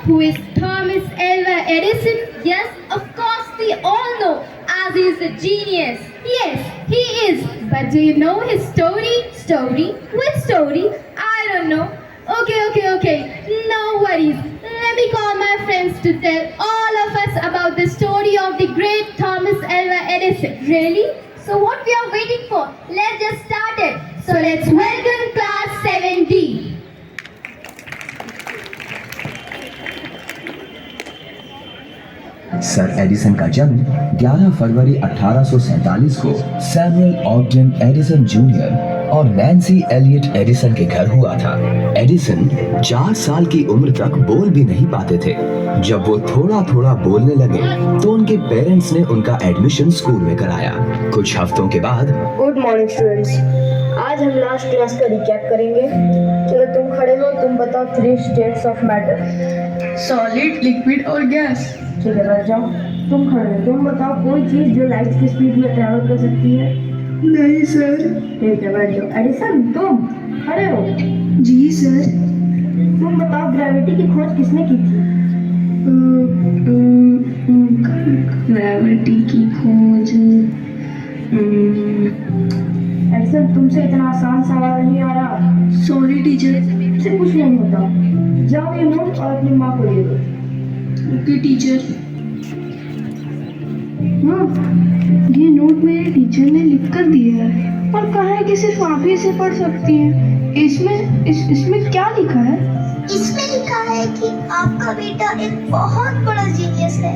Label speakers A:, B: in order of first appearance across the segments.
A: who is Thomas Alva Edison? Yes, of course we all know, as he is a genius. Yes, he is. But do you know his story? Story? Which story? I don't know. Okay. No worries. Let me call my friends to tell all of us about the story of the great Thomas Alva Edison. Really? So what we are waiting for? Let's just start it. So let's welcome class 7D.
B: Sir Edison का जन्म 11 फरवरी 1847 को Samuel ऑगडन Edison junior और Nancy Elliott Edison के घर हुआ था। Edison 4 साल की उम्र तक बोल भी नहीं पाते थे। जब वो थोड़ा थोड़ा बोलने लगे तो उनके पेरेंट्स ने उनका एडमिशन स्कूल में कराया। कुछ हफ्तों के बाद
C: गुड मॉर्निंग स्टूडेंट्स, आज हम लास्ट क्लास का रिकैप करेंगे। चलो तुम खड़े हो, तुम बताओ 3 states of matter.
D: Solid, liquid और गैस।
C: ठीक है, बैठ जाओ। तुम खड़े हो, तुम बताओ कोई चीज़ जो लाइट की स्पीड में ट्रैवल कर सकती है।
D: नहीं सर।
C: ठीक है, बैठ जाओ। एडिसन तुम खड़े हो।
D: जी सर।
C: तुम बताओ ग्रेविटी की खोज किसने की थी?
D: ग्रेविटी की खोज।
C: एडिसन तुमसे इतना आसान सवाल नहीं आ रहा।
D: Sorry teacher.
C: से कुछ नहीं होता। जाओ ये नोट और अपनी माँ को दे दो।
D: Okay teacher. ये नोट मेरे टीचर ने लिख कर दिया है और कहा है कि सिर्फ आप ही इसे पढ़ सकती हैं। इसमें क्या लिखा है?
E: इसमें लिखा है कि आपका बेटा एक बहुत बड़ा जीनियस है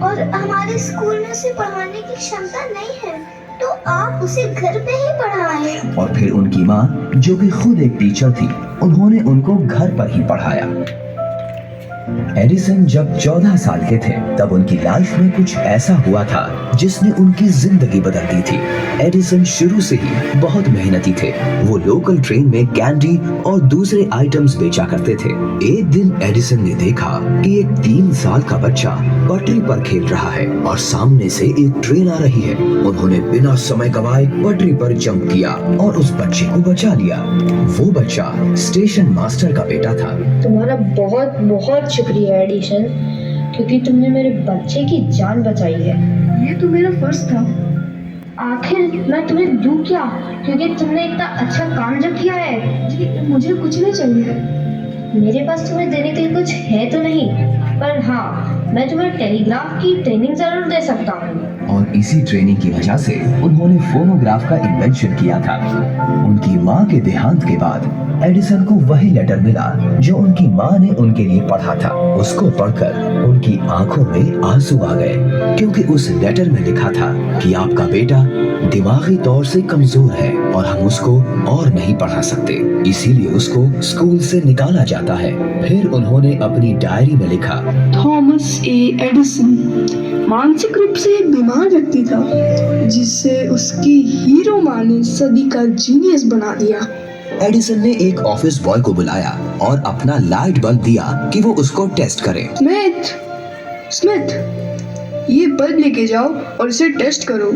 E: और हमारे स्कूल में उसे पढ़ाने की क्षमता नहीं है, तो आप उसे घर पे ही पढ़ाएं।
B: और फिर उनकी माँ, जो कि खुद एक टीचर थी, उन्होंने उनको घर पर ही पढ़ाया। एडिसन जब 14 साल के थे तब उनकी लाइफ में कुछ ऐसा हुआ था जिसने उनकी जिंदगी बदल दी थी। एडिसन शुरू से ही बहुत मेहनती थे। वो लोकल ट्रेन में कैंडी और दूसरे आइटम्स बेचा करते थे। एक दिन एडिसन ने देखा कि एक 3 साल का बच्चा पटरी पर खेल रहा है और सामने से एक ट्रेन आ रही है। उन्होंने बिना समय गवाए पटरी पर जंप किया और उस बच्चे को बचा लिया। वो बच्चा स्टेशन मास्टर का बेटा था।
C: तुम्हारा बहुत बहुत शुक्रिया एडिसन, क्योंकि तुमने मेरे बच्चे की जान बचाई है।
D: ये तो मेरा फर्ज था।
C: आखिर मैं तुम्हें दूं क्या, क्योंकि तुमने इतना अच्छा काम जो किया है।
D: जी, मुझे कुछ नहीं चाहिए।
C: मेरे पास तुम्हें देने के लिए कुछ है तो नहीं, पर हाँ, मैं तुम्हें टेलीग्राफ की ट्रेनिंग जरूर दे सकता हूँ।
B: और इसी ट्रेनिंग की वजह से उन्होंने फोनोग्राफ का इन्वेंशन किया था। उनकी माँ के देहांत के बाद एडिसन को वही लेटर मिला जो उनकी माँ ने उनके लिए पढ़ा था। उसको पढ़कर उनकी आंखों में आंसू आ गए, क्योंकि उस लेटर में लिखा था कि आपका बेटा दिमागी तौर से कमजोर है और हम उसको और नहीं पढ़ा सकते, इसीलिए उसको स्कूल से निकाला जाता है। फिर उन्होंने अपनी डायरी में लिखा,
D: थॉमस ए एडिसन मानसिक रूप से एक बीमार व्यक्ति था, जिससे उसकी हीरो माँ ने सदी का जीनियस बना दिया।
B: एडिसन ने एक ऑफिस बॉय को बुलाया और अपना लाइट बल्ब दिया कि वो उसको टेस्ट करे।
D: स्मिथ, ये बल्ब लेके जाओ और इसे टेस्ट करो।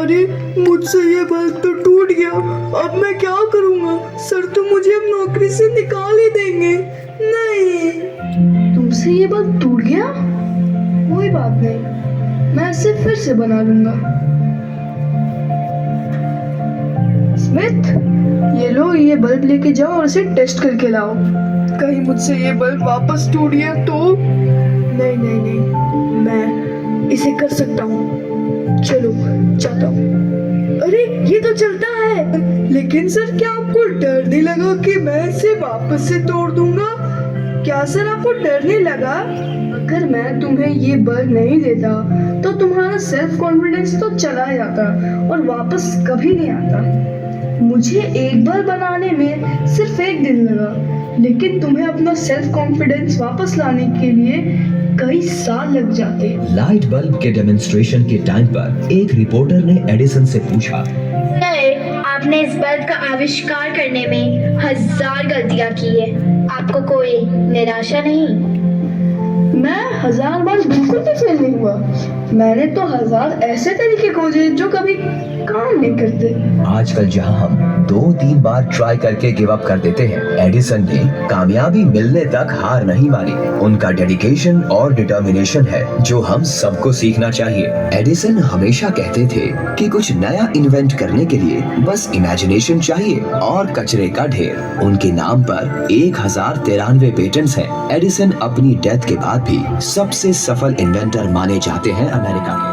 D: अरे मुझसे ये बल्ब तो टूट गया, अब मैं क्या करूँगा? सर तो मुझे अब नौकरी से निकाल ही देंगे। नहीं, तुमसे ये बल्ब टूट गया? कोई बात नहीं, मैं इसे फिर से बना लूंगा। स्मिथ, ये लो, ये बल्ब लेके जाओ और इसे टेस्ट करके लाओ। कहीं मुझसे ये बल्ब वापस टूट गया तो? नहीं, मैं इसे कर सकता हूँ। चलो, जाता हूँ। अरे ये तो चलता है। लेकिन सर, क्या आपको डर नहीं लगा कि मैं इसे वापस से तोड़ दूंगा? क्या सर, आपको डर नहीं लगा? अगर मैं तुम्हें ये बल्ब नहीं देता तो तुम्हारा सेल्फ कॉन्फिडेंस तो चला जाता और वापस कभी नहीं आता। मुझे एक बल्ब बनाने में सिर्फ 1 दिन लगा, लेकिन तुम्हें अपना सेल्फ कॉन्फिडेंस वापस लाने के लिए कई साल लग जाते।
B: लाइट बल्ब के डेमोन्स्ट्रेशन के टाइम पर एक रिपोर्टर ने एडिसन से पूछा,
A: सर, आपने इस बल्ब का आविष्कार करने में 1000 गलतियां की है, आपको कोई निराशा नहीं?
D: मैं 1000 बार बिल्कुल भी फेल नहीं हुआ। मैंने तो 1000 ऐसे तरीके खोजे जो कभी काम नहीं करते।
B: आजकल जहां हम 2-3 बार ट्राई करके गिव अप कर देते हैं, एडिसन ने कामयाबी मिलने तक हार नहीं मानी। उनका डेडिकेशन और डिटर्मिनेशन है जो हम सबको सीखना चाहिए। एडिसन हमेशा कहते थे कि कुछ नया इन्वेंट करने के लिए बस इमेजिनेशन चाहिए और कचरे का ढेर। उनके नाम पर 1093 पेटेंट्स हैं। एडिसन अपनी डेथ के बाद भी सबसे सफल इन्वेंटर माने जाते हैं अमेरिका के।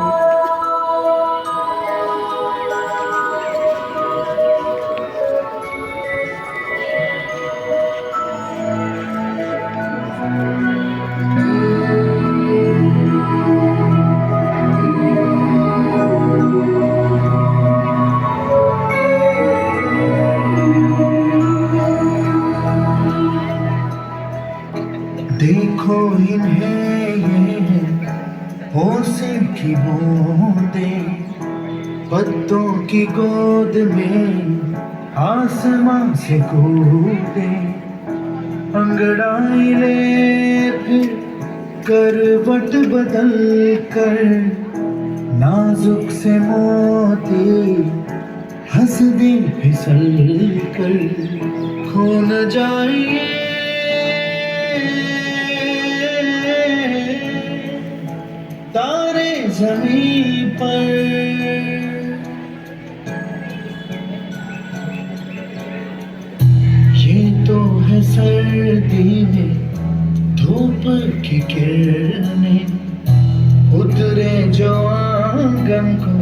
F: देखो इन्हें ये होश की बूंदें, पत्तों की गोद में आसमां से कूदे, अंगड़ाई ले फिर करवट बदल कर, नाजुक से मोती हंस दे फिसल कर, खो न जाइए तारे ज़मीं पर। ये तो है सर्दी में धूप की किरणें, उतरे जो आंगन को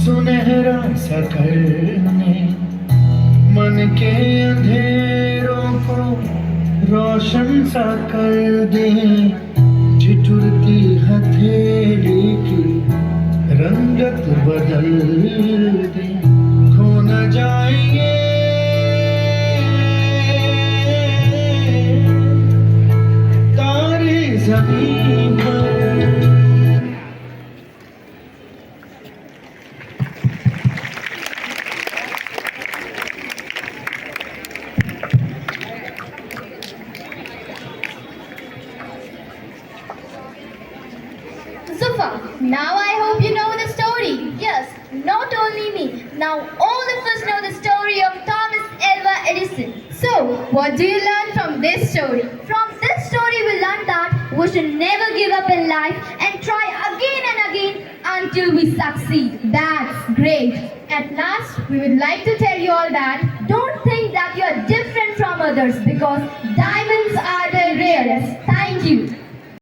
F: सुनहरा सा करने, मन के अंधेरों को रोशन सा कर दे, ठिठुरती हथेली की रंगत बदल दे, खो न जाइए तारे ज़मीं पर।
A: Zufa, now I hope you know the story. Yes, not only me. Now all of us know the story of Thomas Alva Edison. So, what do you learn from this story? From this story we learn that we should never give up in life and try again and again until we succeed. That's great. At last, we would like to tell you all that don't think that you are different from others because diamonds are the rarest. Thank you.